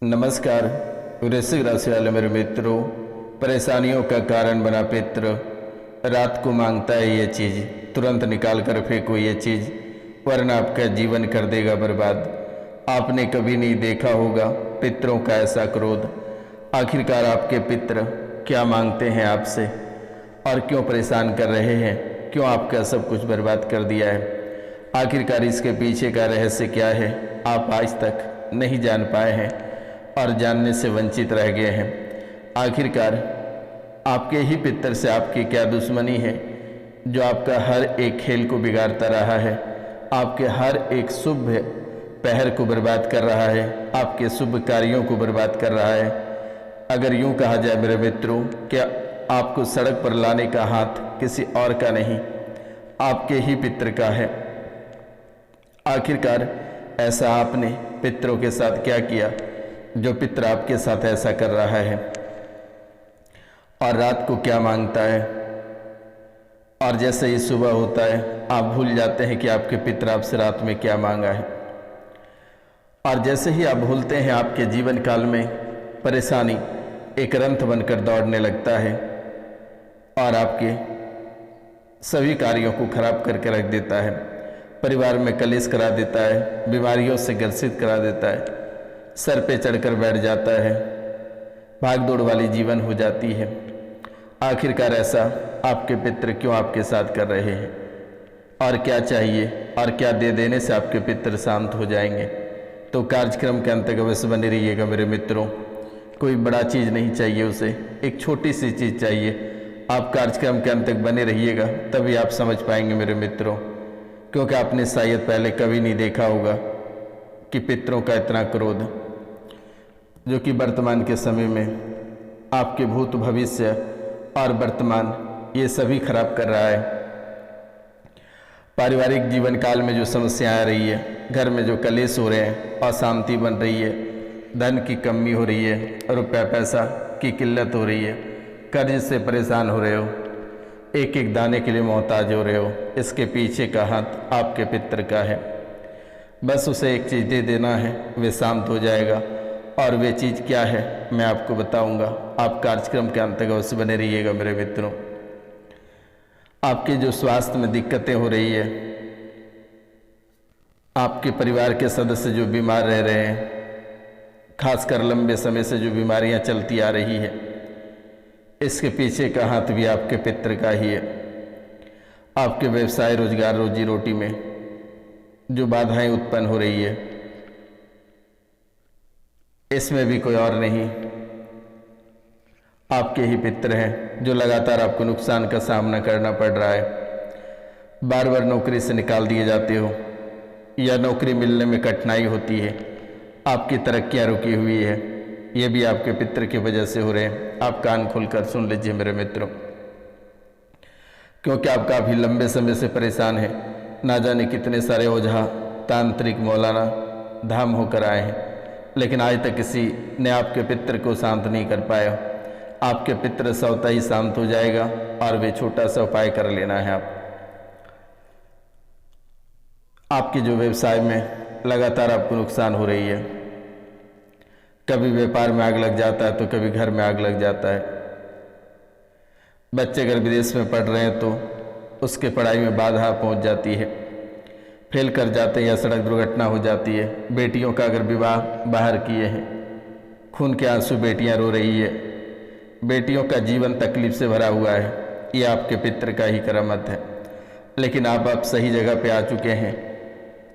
नमस्कार। वृश्चिक राशि वाले मेरे मित्रों, परेशानियों का कारण बना पित्र रात को मांगता है ये चीज़, तुरंत निकाल कर फेंको ये चीज़, वरना आपका जीवन कर देगा बर्बाद। आपने कभी नहीं देखा होगा पितरों का ऐसा क्रोध। आखिरकार आपके पित्र क्या मांगते हैं आपसे और क्यों परेशान कर रहे हैं, क्यों आपका सब कुछ बर्बाद कर दिया है? आखिरकार इसके पीछे का रहस्य क्या है, आप आज तक नहीं जान पाए हैं और जानने से वंचित रह गए हैं। आखिरकार आपके ही पितर से आपकी क्या दुश्मनी है जो आपका हर एक खेल को बिगाड़ता रहा है, आपके हर एक शुभ पहर को बर्बाद कर रहा है, आपके शुभ कार्यों को बर्बाद कर रहा है। अगर यूं कहा जाए मेरे मित्रों, क्या आपको सड़क पर लाने का हाथ किसी और का नहीं, आपके ही पितर का है। आखिरकार ऐसा आपने पितरों के साथ क्या किया जो पितर आपके साथ ऐसा कर रहा है? और रात को क्या मांगता है, और जैसे ही सुबह होता है आप भूल जाते हैं कि आपके पितर आपसे रात में क्या मांगा है। और जैसे ही आप भूलते हैं, आपके जीवन काल में परेशानी एक रंथ बनकर दौड़ने लगता है और आपके सभी कार्यों को खराब करके रख देता है, परिवार में कलेश करा देता है, बीमारियों से ग्रसित करा देता है, सर पे चढ़कर बैठ जाता है, भागदौड़ वाली जीवन हो जाती है। आखिरकार ऐसा आपके पितर क्यों आपके साथ कर रहे हैं, और क्या चाहिए और क्या दे देने से आपके पितर शांत हो जाएंगे? तो कार्यक्रम के अंत तक अवश्य बने रहिएगा मेरे मित्रों। कोई बड़ा चीज़ नहीं चाहिए उसे, एक छोटी सी चीज़ चाहिए। आप कार्यक्रम के अंत तक बने रहिएगा, तभी आप समझ पाएंगे मेरे मित्रों, क्योंकि आपने शायद पहले कभी नहीं देखा होगा कि पितरों का इतना क्रोध, जो कि वर्तमान के समय में आपके भूत भविष्य और वर्तमान ये सभी खराब कर रहा है। पारिवारिक जीवन काल में जो समस्याएं आ रही है, घर में जो कलेश हो रहे हैं, अशांति बन रही है, धन की कमी हो रही है, रुपया पैसा की किल्लत हो रही है, कर्ज से परेशान हो रहे हो, एक एक दाने के लिए मोहताज हो रहे हो, इसके पीछे का हाथ आपके पितर का है। बस उसे एक चीज़ दे देना है, वे शांत हो जाएगा। और वे चीज़ क्या है मैं आपको बताऊंगा। आप कार्यक्रम के अंत तक अवश्य बने रहिएगा मेरे मित्रों। आपके जो स्वास्थ्य में दिक्कतें हो रही है, आपके परिवार के सदस्य जो बीमार रह रहे हैं, खासकर लंबे समय से जो बीमारियां चलती आ रही है, इसके पीछे का हाथ भी आपके पितर का ही है। आपके व्यवसाय, रोजगार, रोजी रोटी में जो बाधाएं उत्पन्न हो रही है, इसमें भी कोई और नहीं, आपके ही पितर हैं जो लगातार आपको नुकसान का सामना करना पड़ रहा है। बार बार नौकरी से निकाल दिए जाते हो या नौकरी मिलने में कठिनाई होती है, आपकी तरक्कियां रुकी हुई है, ये भी आपके पितर की वजह से हो रहे हैं। आप कान खोलकर सुन लीजिए मेरे मित्रों, क्योंकि आप काफ़ी लंबे समय से परेशान हैं। ना जाने कितने सारे ओझा, तांत्रिक, मौलाना धाम होकर आए हैं, लेकिन आज तक किसी ने आपके पितर को शांत नहीं कर पाया। आपके पितर स्वतः ही शांत हो जाएगा और वे छोटा सा उपाय कर लेना है। आपके जो व्यवसाय में लगातार आपको नुकसान हो रही है, कभी व्यापार में आग लग जाता है तो कभी घर में आग लग जाता है। बच्चे अगर विदेश में पढ़ रहे हैं तो उसके पढ़ाई में बाधा पहुंच जाती है, फेल कर जाते हैं या सड़क दुर्घटना हो जाती है। बेटियों का अगर विवाह बाहर किए हैं, खून के आंसू बेटियां रो रही है, बेटियों का जीवन तकलीफ से भरा हुआ है, ये आपके पितर का ही करामत है। लेकिन आप सही जगह पे आ चुके हैं।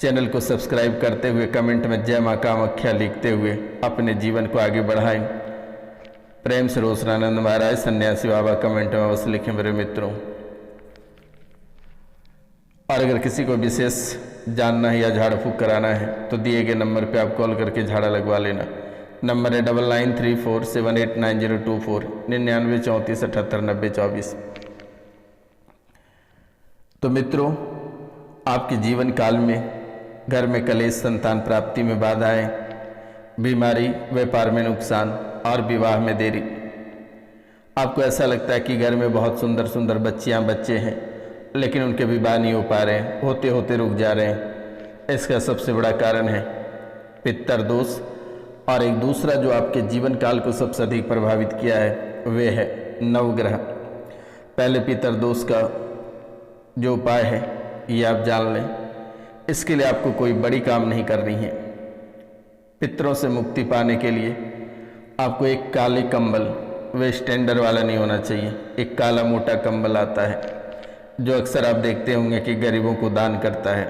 चैनल को सब्सक्राइब करते हुए, कमेंट में जय मां कामाख्या लिखते हुए अपने जीवन को आगे बढ़ाएं। प्रेम से रोशनानंद महाराज सन्यासी बाबा कमेंट में अवश्य लिखें मेरे मित्रों। और अगर किसी को विशेष जानना है या झाड़ फूँक कराना है तो दिए गए नंबर पे आप कॉल करके झाड़ा लगवा लेना। नंबर है 9934789024 9934789024। तो मित्रों, आपके जीवन काल में घर में कलेश, संतान प्राप्ति में बाधाएं, बीमारी, व्यापार में नुकसान और विवाह में देरी। आपको ऐसा लगता है कि घर में बहुत सुंदर सुंदर बच्चियां, बच्चे हैं, लेकिन उनके विवाह नहीं हो पा रहे हैं, होते होते रुक जा रहे हैं। इसका सबसे बड़ा कारण है पितर दोष और एक दूसरा जो आपके जीवन काल को सबसे अधिक प्रभावित किया है वे है नवग्रह। पहले पितरदोष का जो उपाय है ये आप जान लें। इसके लिए आपको कोई बड़ी काम नहीं करनी है। पितरों से मुक्ति पाने के लिए आपको एक काले कंबल, वे स्टैंडर्ड वाला नहीं होना चाहिए, एक काला मोटा कंबल आता है जो अक्सर आप देखते होंगे कि गरीबों को दान करता है।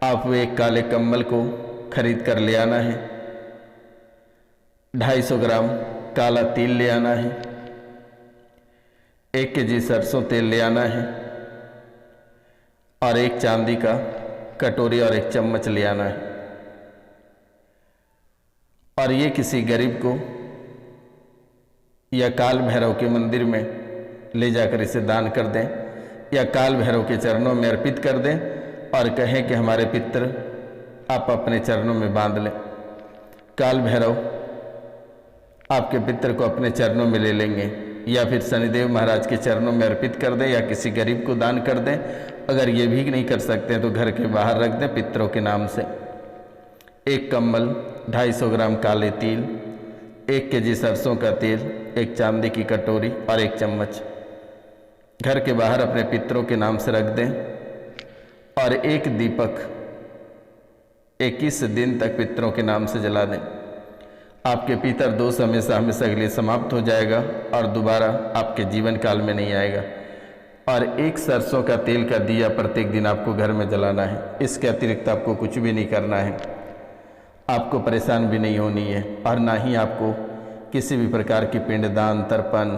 आप वे एक काले कंबल को खरीद कर ले आना है। 250 ग्राम काला तिल ले आना है। 1 केजी सरसों तेल ले आना है और एक चांदी का कटोरी और एक चम्मच ले आना है। और ये किसी गरीब को या काल भैरव के मंदिर में ले जाकर इसे दान कर दें या काल भैरव के चरणों में अर्पित कर दें और कहें कि हमारे पितर आप अपने चरणों में बांध लें। काल भैरव आपके पितर को अपने चरणों में ले लेंगे या फिर शनिदेव महाराज के चरणों में अर्पित कर दें या किसी गरीब को दान कर दें। अगर ये भी नहीं कर सकते हैं तो घर के बाहर रख दें पितरों के नाम से। एक कंबल, 250 ग्राम काले तिल, 1 केजी सरसों का तेल, एक चांदी की कटोरी और एक चम्मच घर के बाहर अपने पितरों के नाम से रख दें और एक दीपक 21 दिन तक पितरों के नाम से जला दें। आपके पितर दोष हमेशा हमेशा के लिए समाप्त हो जाएगा और दोबारा आपके जीवन काल में नहीं आएगा। और एक सरसों का तेल का दिया प्रत्येक दिन आपको घर में जलाना है। इसके अतिरिक्त आपको कुछ भी नहीं करना है। आपको परेशान भी नहीं होनी है और ना ही आपको किसी भी प्रकार की पिंडदान, तर्पण,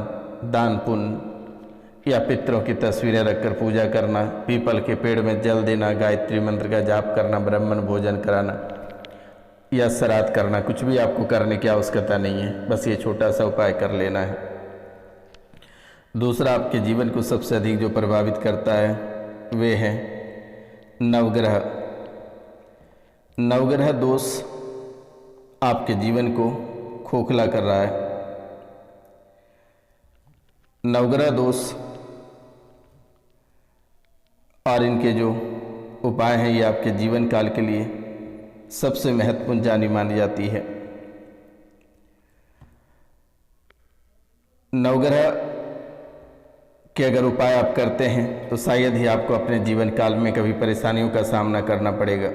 दान पुण्य या पितरों की तस्वीरें रखकर पूजा करना, पीपल के पेड़ में जल देना, गायत्री मंत्र का जाप करना, ब्राह्मण भोजन कराना या श्राद्ध करना, कुछ भी आपको करने की आवश्यकता नहीं है। बस ये छोटा सा उपाय कर लेना है। दूसरा आपके जीवन को सबसे अधिक जो प्रभावित करता है वे है नवग्रह। नवग्रह दोष आपके जीवन को खोखला कर रहा है। नवग्रह दोष और इनके जो उपाय हैं ये आपके जीवन काल के लिए सबसे महत्वपूर्ण जानी मानी जाती है। नवग्रह के अगर उपाय आप करते हैं तो शायद ही आपको अपने जीवन काल में कभी परेशानियों का सामना करना पड़ेगा,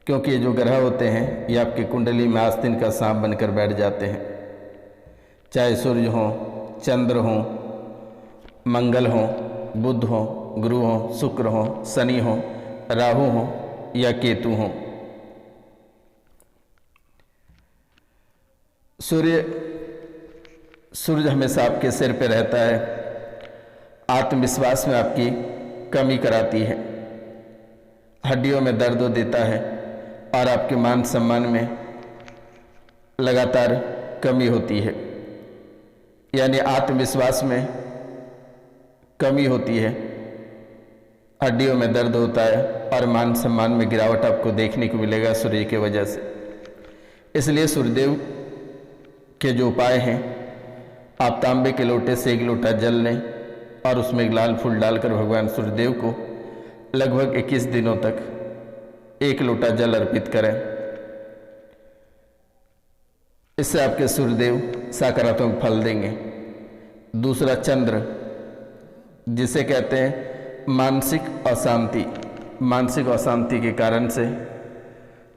क्योंकि ये जो ग्रह होते हैं ये आपकी कुंडली में आस्तीन का सांप बनकर बैठ जाते हैं। चाहे सूर्य हो, चंद्र हो, मंगल हो, बुध हो, गुरु हो, शुक्र हो, शनि हो, राहु हो या केतु हो। सूर्य हमेशा आपके सिर पे रहता है, आत्मविश्वास में आपकी कमी कराती है, हड्डियों में दर्द देता है और आपके मान सम्मान में लगातार कमी होती है। यानी आत्मविश्वास में कमी होती है, हड्डियों में दर्द होता है और मान सम्मान में गिरावट आपको देखने को मिलेगा सूर्य की वजह से। इसलिए सूर्यदेव के जो उपाय हैं, आप तांबे के लोटे से 1 लोटा जल लें और उसमें एक लाल फूल डालकर भगवान सूर्यदेव को लगभग 21 दिनों तक 1 लोटा जल अर्पित करें। इससे आपके सूर्यदेव सकारात्मक फल देंगे। दूसरा चंद्र, जिसे कहते हैं मानसिक अशांति। मानसिक अशांति के कारण से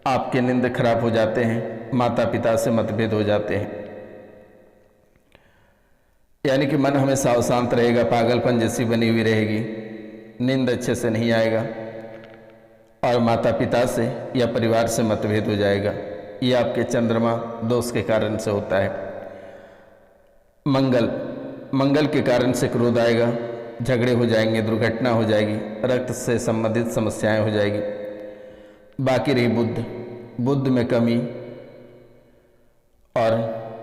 आपके नींद खराब हो जाते हैं, माता पिता से मतभेद हो जाते हैं। यानी कि मन हमेशा अशांत रहेगा, पागलपन जैसी बनी हुई रहेगी, नींद अच्छे से नहीं आएगा और माता पिता से या परिवार से मतभेद हो जाएगा। ये आपके चंद्रमा दोष के कारण से होता है। मंगल के कारण से क्रोध आएगा, झगड़े हो जाएंगे, दुर्घटना हो जाएगी, रक्त से संबंधित समस्याएं हो जाएगी। बाकी रही बुद्ध में कमी और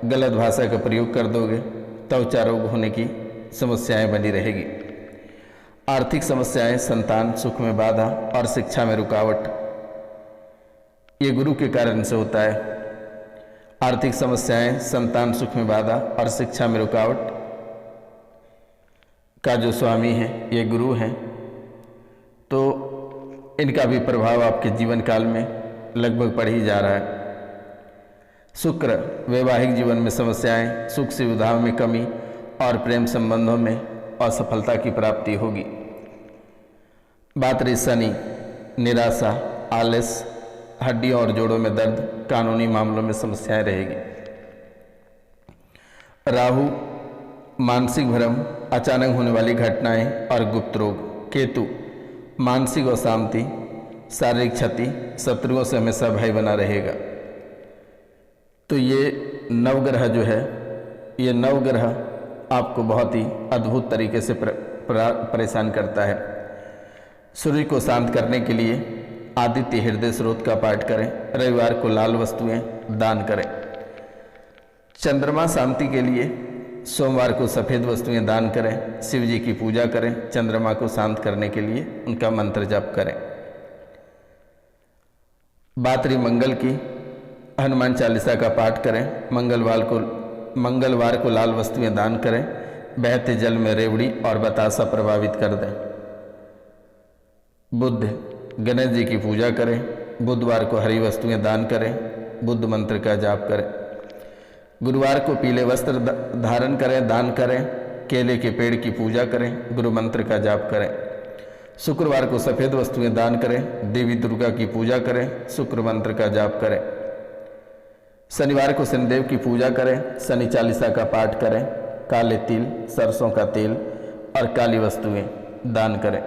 गलत भाषा का प्रयोग कर दोगे त्वचा रोग होने की समस्याएं बनी रहेगी। आर्थिक समस्याएं, संतान सुख में बाधा और शिक्षा में रुकावट, ये गुरु के कारण से होता है। आर्थिक समस्याएं, संतान सुख में बाधा और शिक्षा में रुकावट का जो स्वामी है ये गुरु हैं, तो इनका भी प्रभाव आपके जीवन काल में लगभग पड़ ही जा रहा है। शुक्र वैवाहिक जीवन में समस्याएं, सुख सुविधाओं में कमी और प्रेम संबंधों में असफलता की प्राप्ति होगी। बात रही शनि, निराशा, आलस, हड्डियों और जोड़ों में दर्द, कानूनी मामलों में समस्याएं रहेगी। राहु मानसिक भ्रम, अचानक होने वाली घटनाएं और गुप्त रोग। केतु मानसिक अशांति, शारीरिक क्षति, शत्रुओं से हमेशा भय बना रहेगा। तो ये नवग्रह जो है, ये नवग्रह आपको बहुत ही अद्भुत तरीके से परेशान करता है। सूर्य को शांत करने के लिए आदित्य हृदय स्रोत का पाठ करें। रविवार को लाल वस्तुएं दान करें। चंद्रमा शांति के लिए सोमवार को सफ़ेद वस्तुएं दान करें। शिव जी की पूजा करें। चंद्रमा को शांत करने के लिए उनका मंत्र जाप करें। बात रही मंगल की, हनुमान चालीसा का पाठ करें। मंगलवार को लाल वस्तुएं दान करें। बहते जल में रेवड़ी और बतासा प्रभावित कर दें। बुध गणेश जी की पूजा करें। बुधवार को हरी वस्तुएं दान करें। बुद्ध मंत्र का जाप करें। गुरुवार को पीले वस्त्र धारण करें, दान करें। केले के पेड़ की पूजा करें। गुरु मंत्र का जाप करें। शुक्रवार को सफ़ेद वस्तुएं दान करें। देवी दुर्गा की पूजा करें। शुक्र मंत्र का जाप करें। शनिवार को शनिदेव की पूजा करें। शनि चालीसा का पाठ करें। काले तिल, सरसों का तेल और काली वस्तुएं दान करें।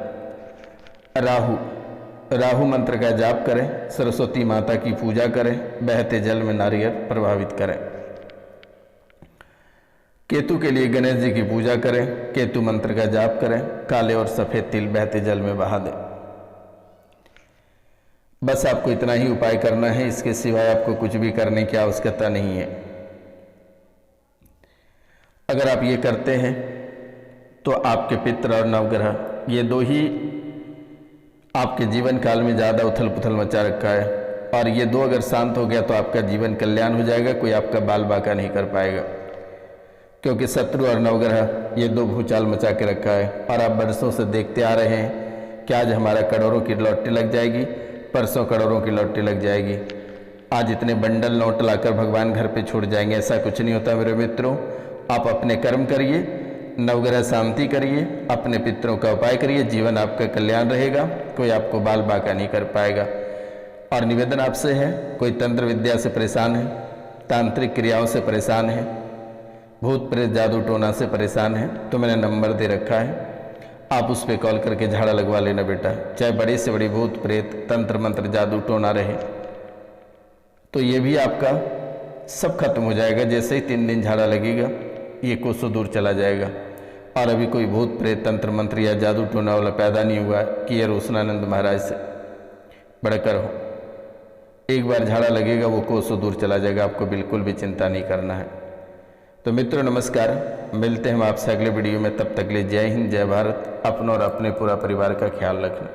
राहु मंत्र का जाप करें। सरस्वती माता की पूजा करें। बहते जल में नारियल प्रभावित करें। केतु के लिए गणेश जी की पूजा करें। केतु मंत्र का जाप करें। काले और सफ़ेद तिल बहते जल में बहा दें। बस आपको इतना ही उपाय करना है, इसके सिवाय आपको कुछ भी करने की आवश्यकता नहीं है। अगर आप ये करते हैं तो आपके पितृ और नवग्रह ये दो ही आपके जीवन काल में ज़्यादा उथल पुथल मचा रखा है, और ये दो अगर शांत हो गया तो आपका जीवन कल्याण हो जाएगा। कोई आपका बाल बाका नहीं कर पाएगा, क्योंकि शत्रु और नवग्रह ये दो भूचाल मचा के रखा है। और आप बरसों से देखते आ रहे हैं कि आज हमारा करोड़ों की लॉटरी लग जाएगी, परसों करोड़ों की लॉटरी लग जाएगी, आज इतने बंडल नोट लाकर भगवान घर पे छोड़ जाएंगे। ऐसा कुछ नहीं होता मेरे मित्रों। आप अपने कर्म करिए, नवग्रह शांति करिए, अपने पितरों का उपाय करिए, जीवन आपका कल्याण रहेगा। कोई आपको बाल बाका नहीं कर पाएगा। और निवेदन आपसे है, कोई तंत्र विद्या से परेशान है, तांत्रिक क्रियाओं से परेशान है, भूत प्रेत जादू टोना से परेशान है, तो मैंने नंबर दे रखा है, आप उस पर कॉल करके झाड़ा लगवा लेना बेटा। चाहे बड़ी से बड़ी भूत प्रेत तंत्र मंत्र जादू टोना रहे तो ये भी आपका सब खत्म हो जाएगा। जैसे ही 3 दिन झाड़ा लगेगा ये कोसों दूर चला जाएगा। और अभी कोई भूत प्रेत तंत्र मंत्र या जादू टोना वाला पैदा नहीं हुआ कि ये रोशनानंद महाराज से बढ़कर हो। एक बार झाड़ा लगेगा वो कोसों दूर चला जाएगा। आपको बिल्कुल भी चिंता नहीं करना है। तो मित्रों नमस्कार, मिलते हैं हम आपसे अगले वीडियो में। तब तक के लिए जय हिंद, जय भारत। अपनों और अपने पूरा परिवार का ख्याल रखना।